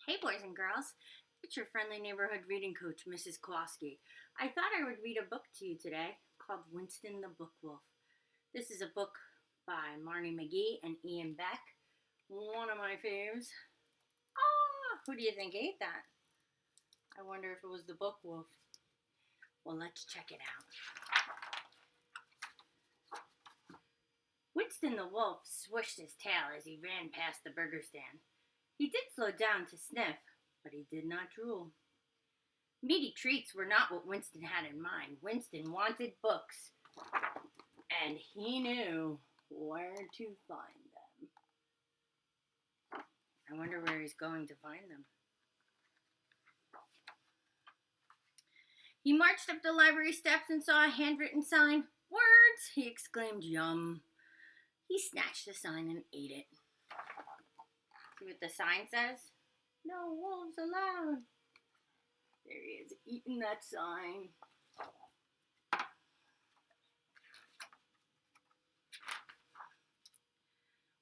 Hey, boys and girls. It's your friendly neighborhood reading coach, Mrs. Kowalski. I thought I would read a book to you today called Winston the Book Wolf. This is a book by Marnie McGee and Ian Beck, one of my faves. Who do you think ate that? I wonder if it was the book wolf. Well, let's check it out. Winston the wolf swished his tail as he ran past the burger stand. He did slow down to sniff, but he did not drool. Meaty treats were not what Winston had in mind. Winston wanted books, and he knew where to find them. I wonder where he's going to find them. He marched up the library steps and saw a handwritten sign. "Words!" he exclaimed. "Yum." He snatched the sign and ate it. See what the sign says? "No wolves allowed." There he is, eating that sign.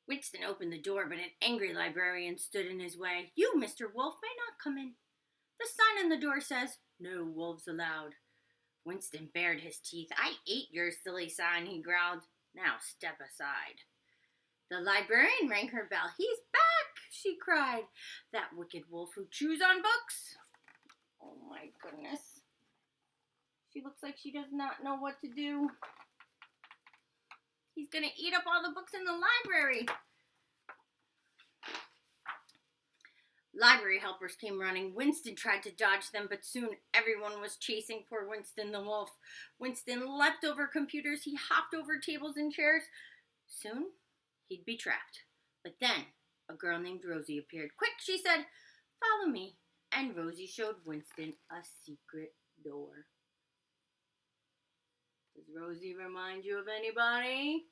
Winston opened the door, but an angry librarian stood in his way. "You, Mr. Wolf, may not come in. The sign on the door says, 'No wolves allowed.'" Winston bared his teeth. "I ate your silly sign," he growled. "Now step aside." The librarian rang her bell. "He's back," she cried. "That wicked wolf who chews on books." Oh my goodness. She looks like she does not know what to do. He's going to eat up all the books in the library. Library helpers came running. Winston tried to dodge them, but soon everyone was chasing poor Winston the wolf. Winston leapt over computers. He hopped over tables and chairs. Soon, he'd be trapped. But then, a girl named Rosie appeared. "Quick," she said, "follow me." And Rosie showed Winston a secret door. Does Rosie remind you of anybody?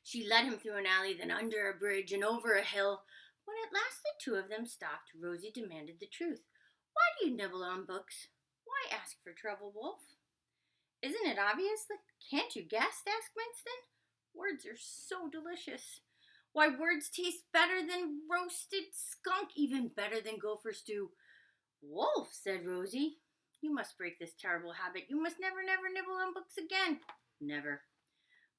She led him through an alley, then under a bridge and over a hill. When at last the two of them stopped, Rosie demanded the truth. "Why do you nibble on books? Why ask for trouble, Wolf?" "Isn't it obvious? Can't you guess?" asked Winston. "Words are so delicious. Why, words taste better than roasted skunk, even better than gopher stew." "Wolf," said Rosie, "you must break this terrible habit. You must never, never nibble on books again." "Never."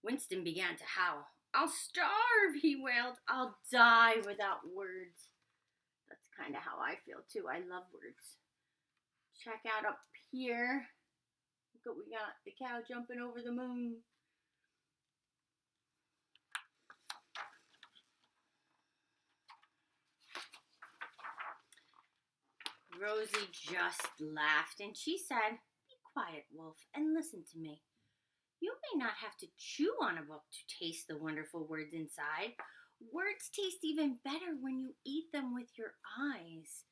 Winston began to howl. "I'll starve," he wailed. "I'll die without words." That's kind of how I feel too. I love words. Check out up here. Look what we got. The cow jumping over the moon. Rosie just laughed, and she said, "Be quiet, Wolf, and listen to me. You may not have to chew on a book to taste the wonderful words inside. Words taste even better when you eat them with your eyes."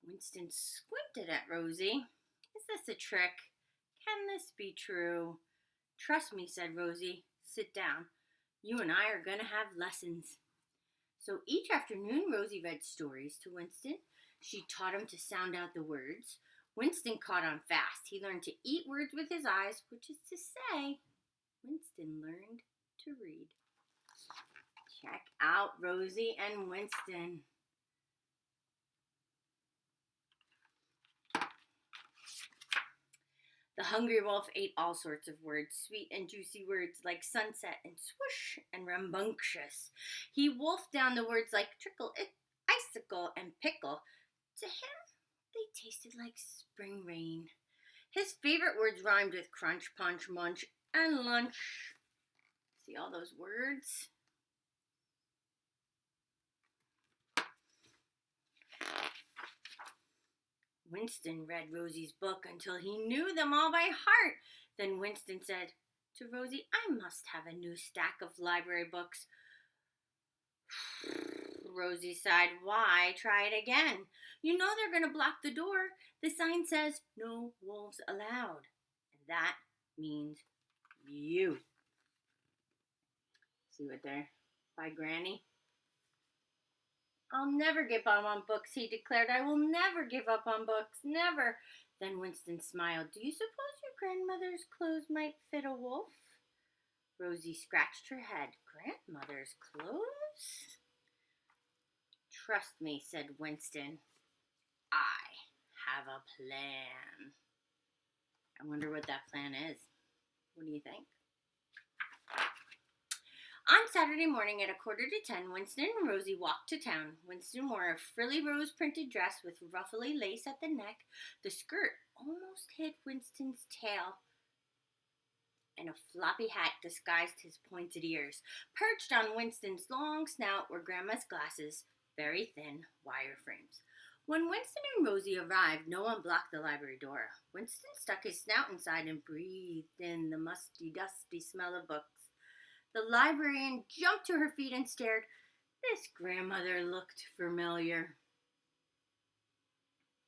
Winston squinted at Rosie. "Is this a trick? Can this be true?" "Trust me," said Rosie. "Sit down. You and I are going to have lessons." So each afternoon, Rosie read stories to Winston. She taught him to sound out the words. Winston caught on fast. He learned to eat words with his eyes, which is to say, Winston learned to read. Check out Rosie and Winston. The hungry wolf ate all sorts of words, sweet and juicy words like sunset and swoosh and rambunctious. He wolfed down the words like trickle, icicle, and pickle. To him, they tasted like spring rain. His favorite words rhymed with crunch, punch, munch, and lunch. See all those words? Winston read Rosie's book until he knew them all by heart. Then Winston said to Rosie, "I must have a new stack of library books." Rosie sighed. "Why? Try it again. You know they're going to block the door. The sign says, 'No wolves allowed.' And that means you." See what there? By Granny. "I'll never give up on books," he declared. "I will never give up on books. Never." Then Winston smiled. "Do you suppose your grandmother's clothes might fit a wolf?" Rosie scratched her head. "Grandmother's clothes?" wolves? Trust me, said Winston. I have a plan. I wonder what that plan is. What do you think? On Saturday morning at 9:45, Winston and Rosie walked to town. Winston wore a frilly rose-printed dress with ruffly lace at the neck. The skirt almost hid Winston's tail, and a floppy hat disguised his pointed ears. Perched on Winston's long snout were Grandma's glasses, very thin wire frames. When Winston and Rosie arrived, no one blocked the library door. Winston stuck his snout inside and breathed in the musty, dusty smell of books. The librarian jumped to her feet and stared. This grandmother looked familiar.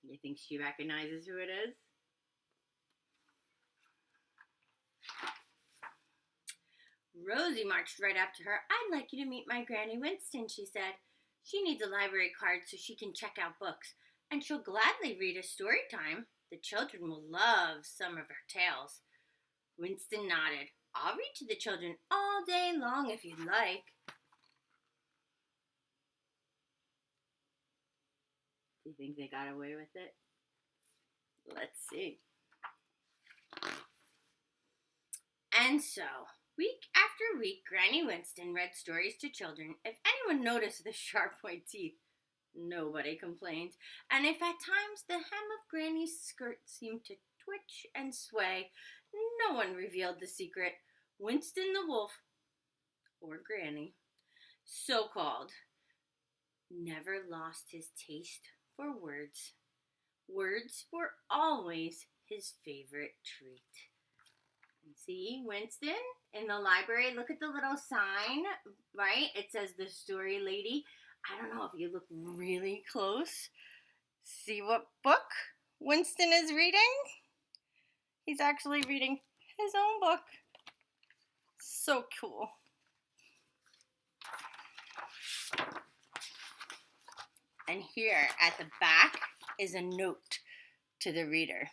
You think she recognizes who it is? Rosie marched right up to her. I'd like you to meet my Granny Winston, she said. She needs a library card so she can check out books, and she'll gladly read a story time. The children will love some of her tales. Winston nodded. I'll read to the children all day long if you'd like. Do you think they got away with it? Let's see. And so, week after week, Granny Winston read stories to children. If anyone noticed the sharp white teeth, nobody complained. And if at times the hem of Granny's skirt seemed to twitch and sway, no one revealed the secret. Winston the wolf, or Granny, so called, never lost his taste for words. Words were always his favorite treat. And see, Winston, in the library, look at the little sign, right? It says the story lady. I don't know if you look really close. See what book Winston is reading? He's actually reading his own book. So cool. And here at the back is a note to the reader.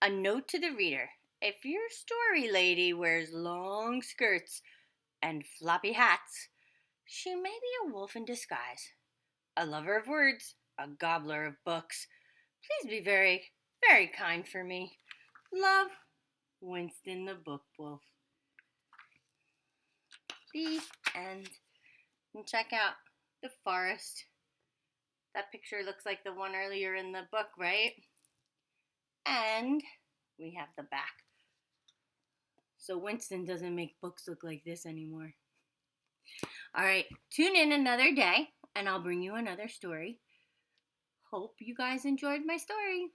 A note to the reader. If your story lady wears long skirts and floppy hats, she may be a wolf in disguise, a lover of words, a gobbler of books. Please be very, very kind for me. Love, Winston the Book Wolf. The end. And check out the forest. That picture looks like the one earlier in the book, right? And we have the back. So Winston doesn't make books look like this anymore. All right, tune in another day and I'll bring you another story. Hope you guys enjoyed my story.